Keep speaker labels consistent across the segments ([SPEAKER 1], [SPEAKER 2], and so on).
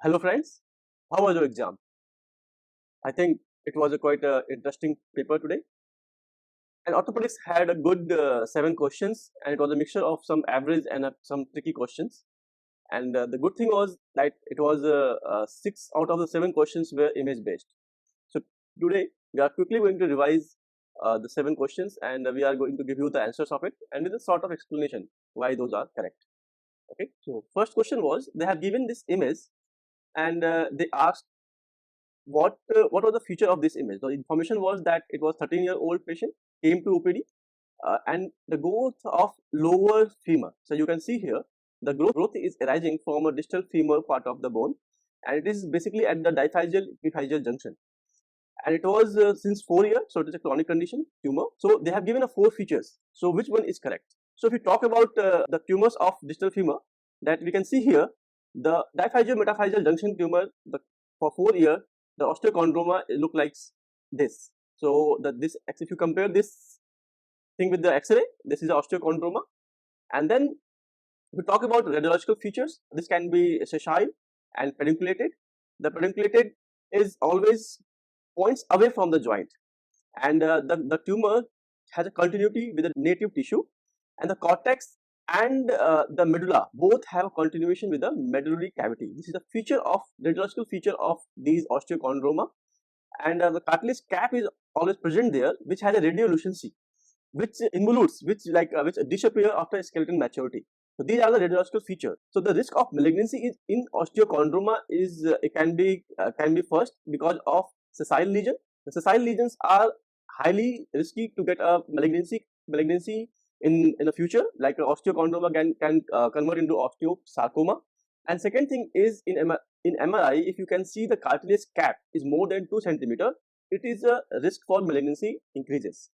[SPEAKER 1] Hello friends, how was your exam? I think it was a quite interesting paper today. And orthopedics had a good 7 questions, and it was a mixture of some average and some tricky questions. And the good thing was that it was 6 out of the 7 questions were image based. So today we are quickly going to revise the 7 questions, and we are going to give you the answers of it and with a sort of explanation why those are correct. Okay, so first question was, they have given this image and they asked what was the feature of this image. The information was that it was 13-year-old patient came to OPD and the growth of lower femur. So you can see here the growth is arising from a distal femur part of the bone, and it is basically at the diphageal epiphageal junction, and it was since 4 years, so it is a chronic condition tumor. So they have given a 4 features. So which one is correct? So if we talk about the tumors of distal femur, that we can see here, the diphageal metaphageal junction tumor, for 4 years the osteochondroma look like this. So if you compare this thing with the X-ray, this is the osteochondroma. And then if we talk about radiological features, this can be sessile and pedunculated. The pedunculated is always points away from the joint, and the tumor has a continuity with the native tissue, and the cortex and the medulla both have a continuation with the medullary cavity. This is a feature of radiological feature of these osteochondroma, and the cartilage cap is always present there, which has a radiolucency, which involutes, which disappear after skeletal maturity. So these are the radiological features. So the risk of malignancy is in osteochondroma is it can be first because of sessile lesion. The sessile lesions are highly risky to get a malignancy in the future, like osteochondroma can convert into osteosarcoma. And second thing is in MRI, if you can see the cartilage cap is more than 2 cm, it is a risk for malignancy increases.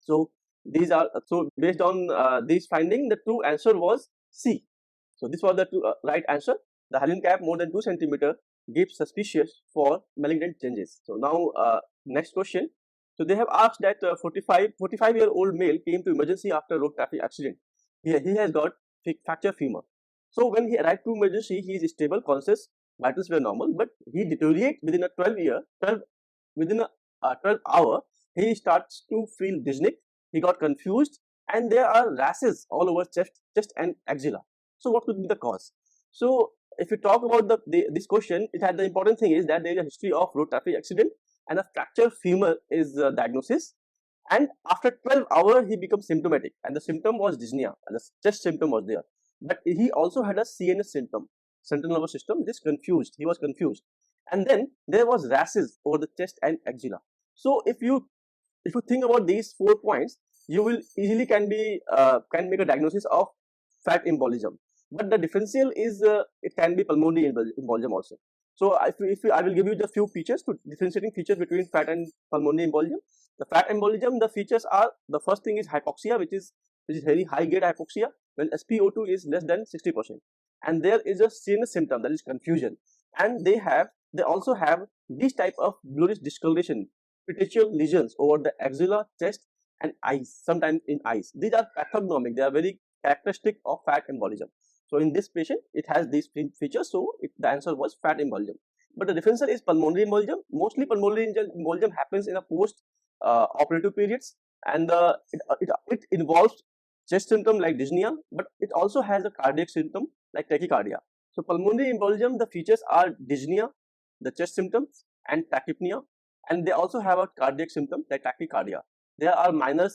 [SPEAKER 1] So these are based on these findings, the true answer was C. So this was the right answer. The Hallin cap more than 2 cm gives suspicious for malignant changes. So now next question. So they have asked that 45-year-old male came to emergency after road traffic accident. He has got fracture femur. So when he arrived to emergency, he is stable, conscious, vitals were normal, but he deteriorates within a 12 hour. He starts to feel dizzy. He got confused, and there are rashes all over chest and axilla. So what could be the cause? So if you talk about this question, it had the important thing is that there is a history of road traffic accident, and a fracture femur is diagnosis. And after 12 hours, he becomes symptomatic, and the symptom was dyspnea, and the chest symptom was there. But he also had a CNS symptom, central nervous system. He was confused, and then there was rashes over the chest and axilla. So if you think about these 4 points, you will easily can make a diagnosis of fat embolism. But the differential is it can be pulmonary embolism also. So I will give you the few features to differentiating features between fat and pulmonary embolism. The fat embolism, the features are, the first thing is hypoxia, which is very high grade hypoxia when SpO2 is less than 60%, and there is a CNS symptom, that is confusion, and they also have this type of bluish discoloration, petechial lesions over the axilla, chest and eyes, sometimes in eyes. These are pathognomic, they are very characteristic of fat embolism. So in this patient, it has these features, so the answer was fat embolism. But the differential is pulmonary embolism. Mostly pulmonary embolism happens in a post operative periods, and it involves chest symptom like dyspnea, but it also has a cardiac symptom like tachycardia. So pulmonary embolism, the features are dyspnea, the chest symptoms and tachypnea, and they also have a cardiac symptom like tachycardia. There are minor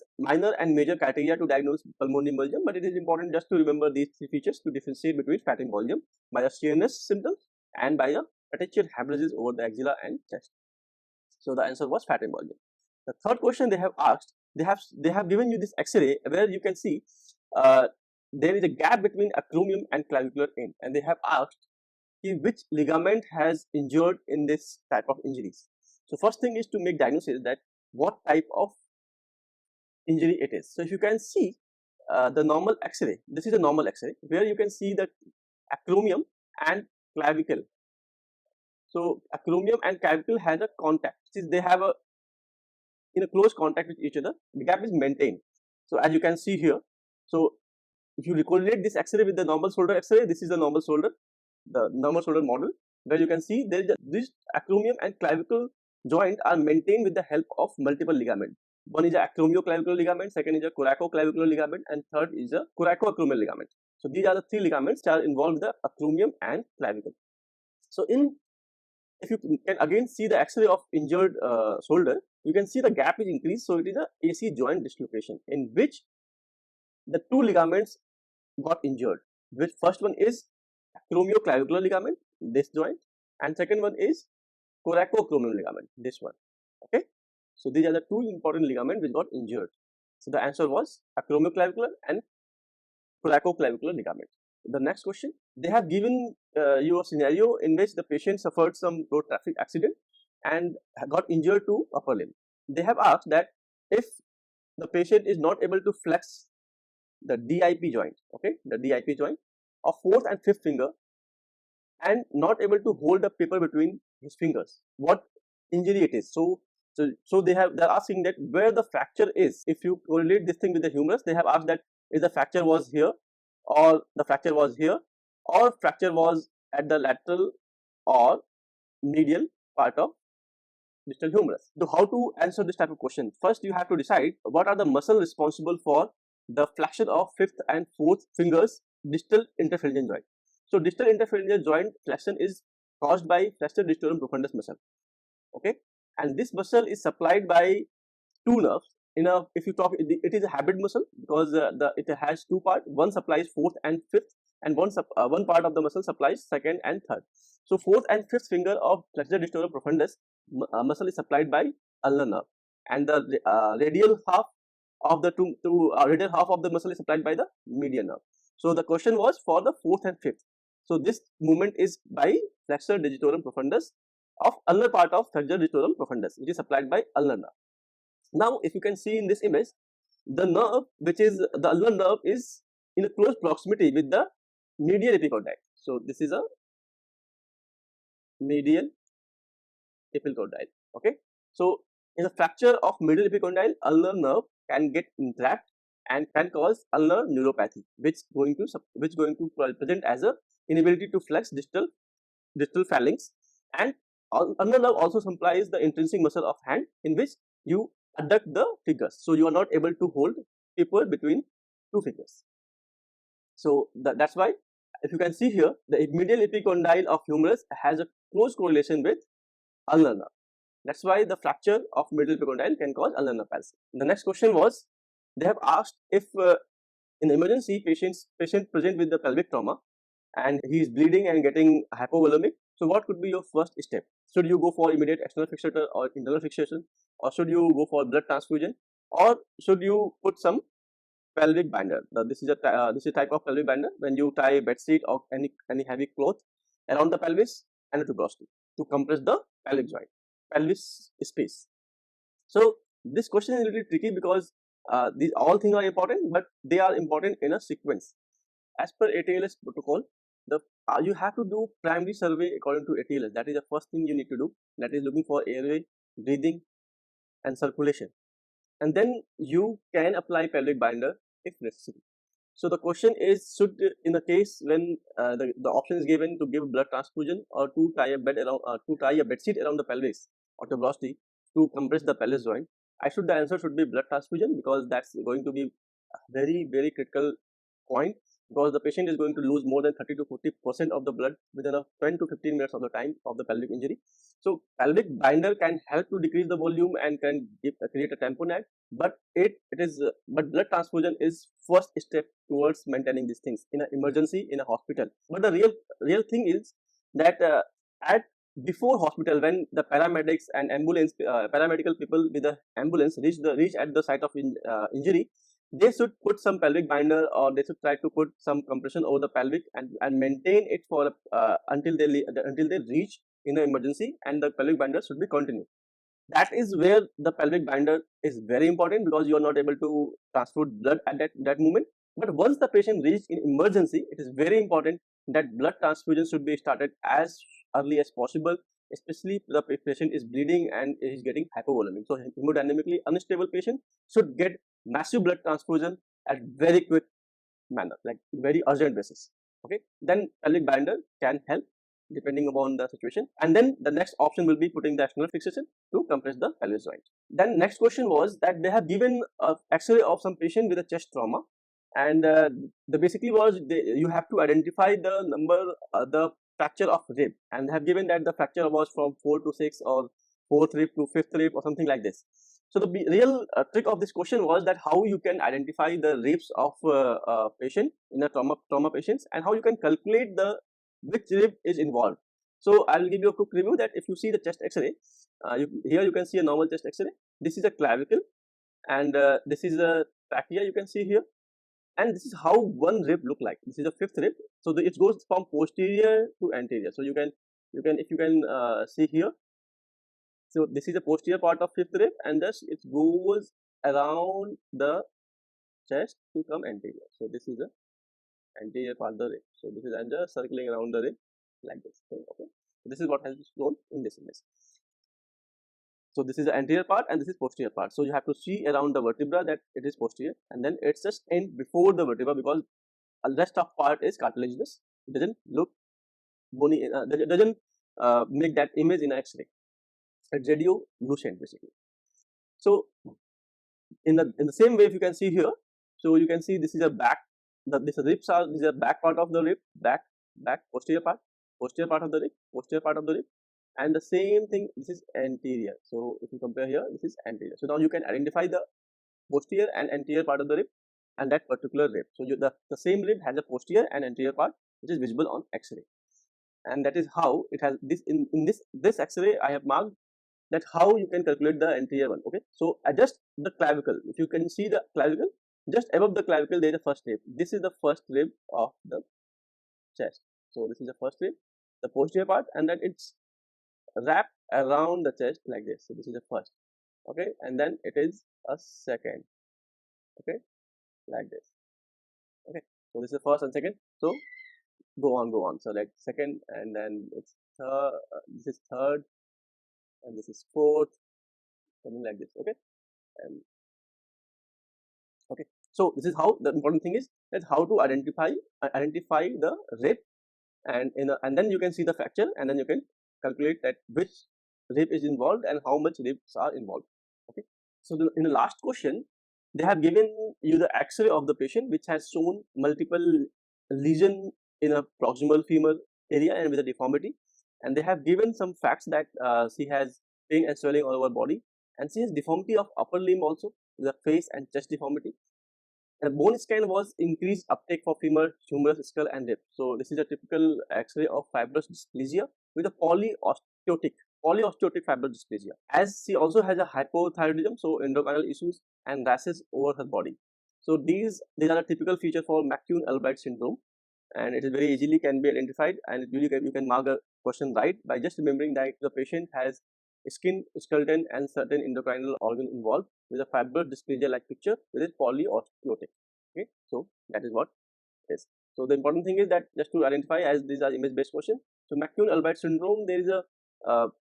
[SPEAKER 1] and major criteria to diagnose pulmonary embolism, but it is important just to remember these 3 features to differentiate between fat embolism by the CNS symptoms and by the petechial hemorrhages over the axilla and chest. So the answer was fat embolism. The third question they have asked, they have given you this X-ray where you can see there is a gap between acromion and clavicular end, and they have asked which ligament has injured in this type of injuries. So first thing is to make diagnosis that what type of injury it is. So if you can see the normal X-ray, this is a normal X-ray where you can see the acromion and clavicle. So acromion and clavicle has a contact, since they have in a close contact with each other, the gap is maintained. So as you can see here, so if you correlate this X-ray with the normal shoulder X-ray, this is the normal shoulder model, where you can see this acromion and clavicle joint are maintained with the help of multiple ligaments. One is a acromioclavicular ligament, second is a coracoclavicular ligament, and third is a coracoacromial ligament. So these are the three ligaments that are involved with the acromion and clavicle. So if you can again see the X-ray of injured shoulder, you can see the gap is increased. So it is a AC joint dislocation in which the two ligaments got injured. Which first one is acromioclavicular ligament, this joint, and second one is coracoacromial ligament, this one. Okay, so these are the two important ligaments which got injured. So the answer was acromioclavicular and coracoclavicular ligament. The next question, they have given you a scenario in which the patient suffered some road traffic accident and got injured to upper limb. They have asked that if the patient is not able to flex the DIP joint, okay, the DIP joint of fourth and fifth finger, and not able to hold the paper between his fingers, what injury it is. So they're asking that where the fracture is. If you correlate this thing with the humerus, they have asked that if the fracture was here, or the fracture was here, or fracture was at the lateral or medial part of distal humerus. So how to answer this type of question? First, you have to decide what are the muscles responsible for the flexion of fifth and fourth fingers distal interphalangeal joint. So distal interphalangeal joint flexion is caused by flexor digitorum profundus muscle. Okay, and this muscle is supplied by two nerves. If you talk, it is a habit muscle because it has two parts. One supplies fourth and fifth, and one part of the muscle supplies second and third. So fourth and fifth finger of flexor digitorum profundus muscle is supplied by ulnar nerve, and the radial half of the radial half of the muscle is supplied by the median nerve. So the question was for the fourth and fifth. So this movement is by flexor digitorum profundus of ulnar part of flexor digitorum profundus, which is supplied by ulnar nerve. Now, if you can see in this image, the nerve, which is the ulnar nerve, is in a close proximity with the medial epicondyle. So this is a medial epicondyle. Okay. So in a fracture of medial epicondyle, ulnar nerve can get entrapped and can cause ulnar neuropathy, which going to present as a inability to flex distal phalanx. And ulnar nerve also supplies the intrinsic muscle of hand, in which you adduct the fingers, so you are not able to hold paper between two fingers. So that's why, if you can see here, the medial epicondyle of humerus has a close correlation with ulnar nerve. That's why the fracture of medial epicondyle can cause ulnar nerve palsy. The next question was, they have asked if in emergency patient present with the pelvic trauma and he is bleeding and getting hypovolemic. So what could be your first step? Should you go for immediate external fixator or internal fixation, or should you go for blood transfusion, or should you put some pelvic binder? This is a type of pelvic binder when you tie a bed sheet or any heavy cloth around the pelvis and a tuberosity to compress the pelvic joint, pelvis space. So this question is a little tricky because these all things are important, but they are important in a sequence. As per ATLS protocol, you have to do primary survey according to ATLS. That is the first thing you need to do. That is looking for airway, breathing, and circulation. And then you can apply pelvic binder if necessary. So the question is, should in the case when the option is given to give blood transfusion or to tie a bed sheet around the pelvis or tuberosity to compress the pelvis joint, the answer should be blood transfusion, because that's going to be a very, very critical point, because the patient is going to lose more than 30 to 40% of the blood within 10 to 15 minutes of the time of the pelvic injury. So pelvic binder can help to decrease the volume and can create a tamponade, but but blood transfusion is first step towards maintaining these things in an emergency in a hospital. But the real thing is that before hospital, when the paramedics and paramedical people with the ambulance reach at the site of injury, they should put some pelvic binder, or they should try to put some compression over the pelvic and maintain it for until they reach in the emergency, and the pelvic binder should be continued. That is where the pelvic binder is very important, because you are not able to transfuse blood at that moment. But once the patient reaches in emergency, it is very important that blood transfusion should be started as early as possible, especially if the patient is bleeding and is getting hypovolemic. So hemodynamically unstable patient should get massive blood transfusion at very quick manner, like very urgent basis. Okay, then pelvic binder can help. depending upon the situation. And then the next option will be putting the external fixation to compress the pelvis joint. Then next question was that they have given a X-ray of some patient with a chest trauma, and the basically was you have to identify the number, the fracture of rib, and they have given that the fracture was from 4 to 6 or 4th rib to 5th rib or something like this. So the real trick of this question was that how you can identify the ribs of a patient in a trauma patients, and how you can calculate the which rib is involved. So I will give you a quick review that if you see the chest X-ray, here you can see a normal chest X-ray. This is a clavicle, and this is a trachea you can see here, and this is how one rib look like. This is a 5th rib, so it goes from posterior to anterior. So you can if you can see here. So this is the posterior part of 5th rib, and thus it goes around the chest to come anterior. So this is the anterior part of the rib. So this is just circling around the rib like this. So, okay. So this is what has been shown in this image. So this is the anterior part and this is posterior part. So you have to see around the vertebra that it is posterior, and then it's just end before the vertebra because the rest of part is cartilaginous. It doesn't look bony. It doesn't make that image in X-ray. It's radiolucent basically. So in the same way, if you can see here, so you can see this is a back. This is a back part of the rib, back posterior part of the rib, posterior part of the rib, and the same thing. This is anterior. So if you compare here, this is anterior. So now you can identify the posterior and anterior part of the rib and that particular rib. So the same rib has a posterior and anterior part which is visible on X-ray, and that is how it has this in this X-ray I have marked that how you can calculate the anterior one. Okay, so adjust the clavicle. If you can see the clavicle, just above the clavicle there is a first rib. This is the first rib of the chest. So this is the first rib, the posterior part, and then it's wrapped around the chest like this. So this is the first. Okay, and then it is a second. Okay, like this. Okay, so this is the first and second. So go on. So like second, and then it's third. This is third, and this is fourth, something like this. Okay, and okay. So this is how the important thing is that how to identify the rib, and and then you can see the fracture, and then you can calculate that which rib is involved and how much ribs are involved. Okay. So in the last question, they have given you the X-ray of the patient which has shown multiple lesion in a proximal femur area and with a deformity, and they have given some facts that she has pain and swelling all over body, and she has deformity of upper limb also with a face and chest deformity. And bone scan was increased uptake for femur, humerus, skull, and rib. So this is a typical X-ray of fibrous dysplasia with a polyostotic fibrous dysplasia. As she also has a hypothyroidism, so endocrinal issues and rashes over her body. So these are the typical features for McCune-Albright syndrome, and it is very easily can be identified, and you can mark a question right by just remembering that the patient has skin, skeleton, and certain endocrinal organ involved with a fibrous dysplasia-like picture with a polyostotic. Okay, so that is what it is. So the important thing is that just to identify, as these are image-based questions. So McCune-Albright syndrome, there is a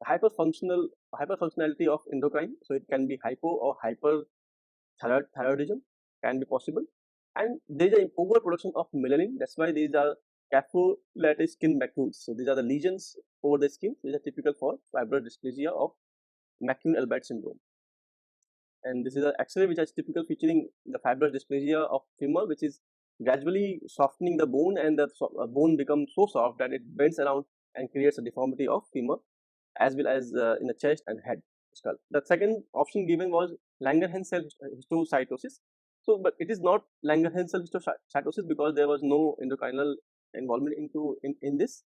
[SPEAKER 1] hyperfunctionality of endocrine. So it can be hypo or hyperthyroidism can be possible, and there is an overproduction of melanin. That's why these are capsulated skin macules. So these are the lesions over the skin. These are typical for fibrous dysplasia of McCune-Albright syndrome. And this is an X-ray which is typical featuring the fibrous dysplasia of femur, which is gradually softening the bone, and the bone becomes so soft that it bends around and creates a deformity of femur, as well as in the chest and head, skull. The second option given was Langerhans cell histocytosis. So, but it is not Langerhans cell histocytosis because there was no endocrinal involvement in this,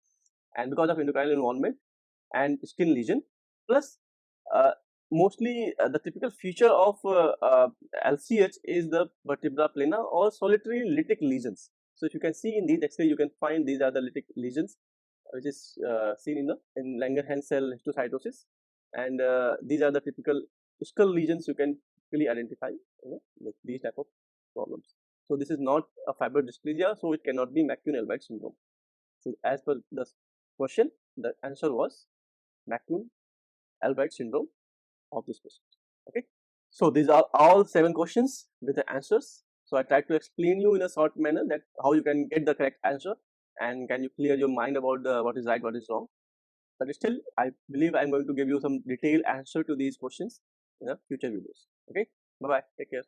[SPEAKER 1] and because of endocrinal involvement and skin lesion, plus mostly the typical feature of LCH is the vertebra plana or solitary lytic lesions. So if you can see in these X-ray, you can find these are the lytic lesions which is seen in Langerhans cell histocytosis, and these are the typical skull lesions you can really identify with these type of problems. So this is not a fibrous dysplasia, so it cannot be McCune-Albright syndrome. So as per the question, the answer was McCune-Albright syndrome of this question. Okay, so these are all 7 questions with the answers. So I tried to explain you in a short manner that how you can get the correct answer, and can you clear your mind about what is right, what is wrong. But still, I believe I'm going to give you some detailed answer to these questions in the future videos. Okay, bye bye, take care.